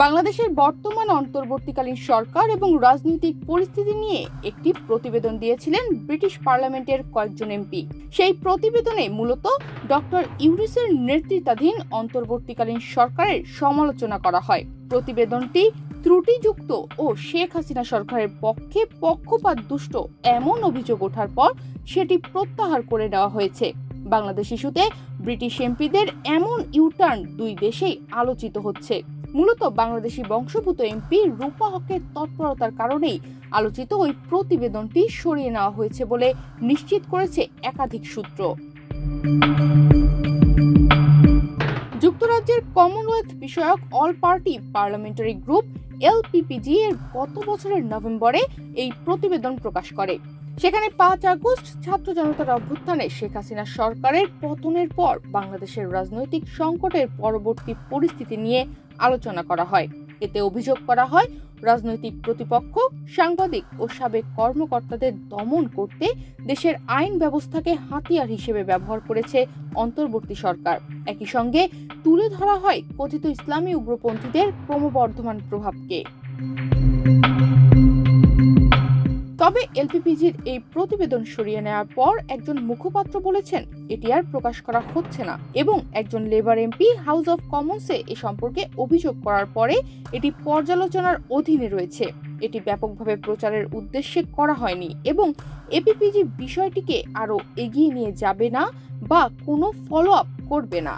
বাংলাদেশের বর্তমান অন্তর্বর্তীকালীন সরকার এবং রাজনৈতিক পরিস্থিতি নিয়ে একটি প্রতিবেদন দিয়েছিলেন ব্রিটিশ পার্লামেন্টের কয়েকজন এমপি। সেই প্রতিবেদনে মূলত ডক্টর ইউনূসের নেতৃত্বাধীন অন্তর্বর্তীকালীন সরকারের সমালোচনা করা হয়। প্রতিবেদনটি ত্রুটিযুক্ত ও শেখ হাসিনা সরকারের পক্ষে পক্ষপাত দুষ্ট এমন অভিযোগ ওঠার পর সেটি প্রত্যাহার করে নেওয়া হয়েছে। বাংলাদেশ ইস্যুতে ব্রিটিশ এমপিদের এমন ইউটার্ন দুই দেশেই আলোচিত হচ্ছে। মূলত বাংলাদেশি বংশোদ্ভূত এমপি রূপা হকের তৎপরতার কারণেই আলোচিত ওই প্রতিবেদনটি সরিয়ে নেওয়া হয়েছে বলে নিশ্চিত করেছে একাধিক সূত্র। যুক্তরাজ্যের কমনওয়েলথ বিষয়ক অল পার্টি পার্লামেন্টারি গ্রুপ এলপিপিজি এর গত বছরের নভেম্বরে এই প্রতিবেদন প্রকাশ করে। সেখানে ৫ আগস্ট ছাত্র জনতার অভ্যুত্থানে শেখ হাসিনা সরকারের পতনের পর বাংলাদেশের রাজনৈতিক সংকটের পরবর্তী পরিস্থিতি নিয়ে আলোচনা করা হয়। এতে অভিযোগ করা হয়, রাজনৈতিক প্রতিপক্ষ, সাংবাদিক ও সাবেক কর্মকর্তাদের দমন করতে দেশের আইন ব্যবস্থাকে হাতিয়ার হিসেবে ব্যবহার করেছে অন্তর্বর্তী সরকার। একই সঙ্গে তুলে ধরা হয় কথিত ইসলামী উগ্রপন্থীদের ক্রমবর্ধমান প্রভাবকে। তবে এলপিপিজির এই প্রতিবেদন সরিয়ে নেওয়ার পর একজন মুখপাত্র বলেছেন এটি আর প্রকাশ করা হচ্ছে না, এবং একজন লেবার এমপি হাউস অব কমন্সে এ সম্পর্কে অভিযোগ করার পরে এটি পর্যালোচনার অধীনে রয়েছে। এটি ব্যাপকভাবে প্রচারের উদ্দেশ্যে করা হয়নি এবং এপিপিজি বিষয়টিকে আরও এগিয়ে নিয়ে যাবে না বা কোনো ফলো আপ করবে না।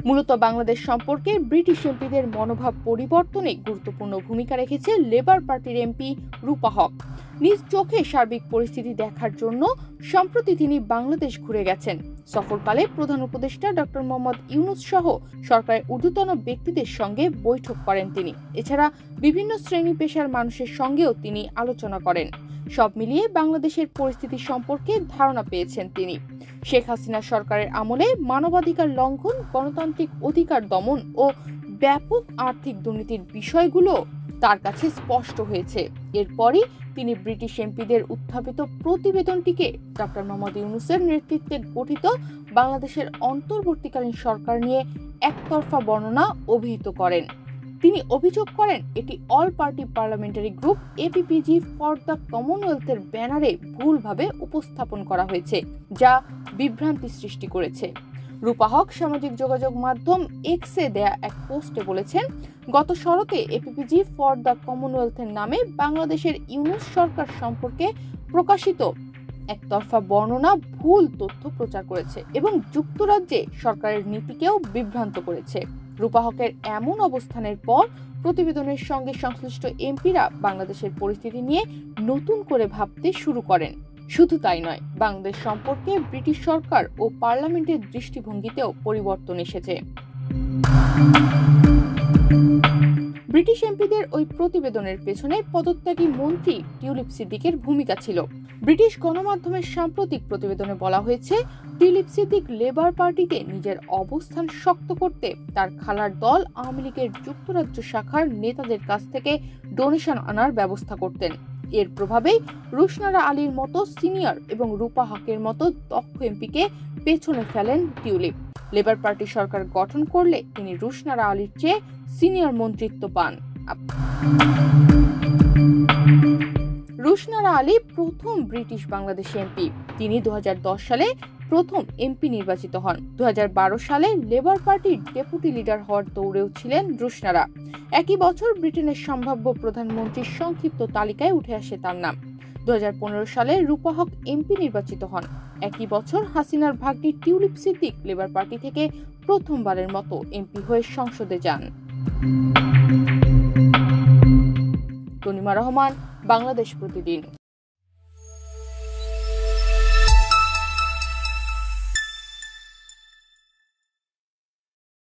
মূলত বাংলাদেশ সম্পর্কে ব্রিটিশ এমপিদের মনোভাব পরিবর্তনে গুরুত্বপূর্ণ ভূমিকা রেখেছে লেবার পার্টির এমপি রূপা হক। নিজ চোখে সার্বিক পরিস্থিতি দেখার জন্য সম্প্রতি তিনি বাংলাদেশ ঘুরে গেছেন। সফরকালে প্রধান উপদেষ্টা ডক্টর মোহাম্মদ ইউনূস সহ সরকারের ঊর্ধ্বতন ব্যক্তিদের সঙ্গে বৈঠক করেন তিনি। এছাড়া বিভিন্ন শ্রেণী পেশার মানুষের সঙ্গেও তিনি আলোচনা করেন। সব মিলিয়ে বাংলাদেশের পরিস্থিতি সম্পর্কে ধারণা পেয়েছেন তিনি। শেখ হাসিনা সরকারের আমলে মানবাধিকার লঙ্ঘন, গণতান্ত্রিক অধিকার দমন ও ব্যাপক আর্থিক দুর্নীতির বিষয়গুলো তার কাছে স্পষ্ট হয়েছে। এরপরই তিনি ব্রিটিশ এমপিদের উত্থাপিত প্রতিবেদনটিকে ডক্টর মোহাম্মদ ইউনূসের নেতৃত্বে গঠিত বাংলাদেশের অন্তর্বর্তীকালীন সরকার নিয়ে একতরফা বর্ণনা অভিহিত করেন। তিনি অভিযোগ করেন এটি all party parliamentary group APPG for the কমনওয়েলথের ব্যানারে ভুলভাবে উপস্থাপন করা হয়েছে, যা বিভ্রান্তি সৃষ্টি করেছে। রূপা হক সামাজিক যোগাযোগ মাধ্যম এক্সে দেয়া এক পোস্টে বলেছেন, গত শরতে এপিপিজি ফর দ্য কমনওয়েলথের নামে বাংলাদেশের ইউনূস সরকার সম্পর্কে প্রকাশিত একতরফা বর্ণনা ভুল তথ্য প্রচার করেছে এবং যুক্তরাজ্যে সরকারের নীতিকেও বিভ্রান্ত করেছে। রূপা হকের এমন অবস্থানের পর প্রতিবেদনের সঙ্গে সংশ্লিষ্ট এমপিরা বাংলাদেশের পরিস্থিতি নিয়ে নতুন করে ভাবতে শুরু করেন। শুধু তাই নয়, বাংলাদেশ সম্পর্কে ব্রিটিশ সরকার ও পার্লামেন্টের দৃষ্টিভঙ্গিতেও পরিবর্তন এসেছে। ব্রিটিশ এমপিদের ওই প্রতিবেদনের পেছনে পদত্যাগী মন্ত্রী টিউলিপ সিদ্দিকের ভূমিকা ছিল। ব্রিটিশ গণমাধ্যমের সাম্প্রতিক প্রতিবেদনে বলা হয়েছে, টিউলিপ সিদ্দিক লেবার পার্টিতে নিজের অবস্থান শক্ত করতে তার খালার দল আওয়ামী লীগের যুক্তরাজ্য শাখার নেতাদের কাছ থেকে ডোনেশন আনার ব্যবস্থা করতেন। এর প্রভাবেই রুশনারা আলীর মতো সিনিয়র এবং রূপা হকের মতো দক্ষ এমপিকে পেছনে ফেলেন টিউলিপ। লেবার পার্টি সরকার গঠন করলে তিনি রুশনারা আলীর চেয়ে সিনিয়র মন্ত্রিত্ব পান। রুশনারা আলী প্রথম ব্রিটিশ বাংলাদেশি এমপি। তিনি 2010 সালে প্রথম এমপি নির্বাচিত হন। 2012 সালে লেবার পার্টির ডেপুটি লিডার হওয়ার দৌড়েও ছিলেন রুশনারা। একই বছর ব্রিটেনের সম্ভাব্য প্রধানমন্ত্রীর সংক্ষিপ্ত তালিকায় উঠে আসে তার নাম। 2015 সালে রূপা হক এমপি নির্বাচিত হন। একই বছর হাসিনার ভাগ্নি টিউলিপ সিদ্দিক লেবার পার্টি থেকে প্রথমবারের মতো এমপি হয়ে সংসদে যান। তনিমা রহমান, বাংলাদেশ প্রতিদিন।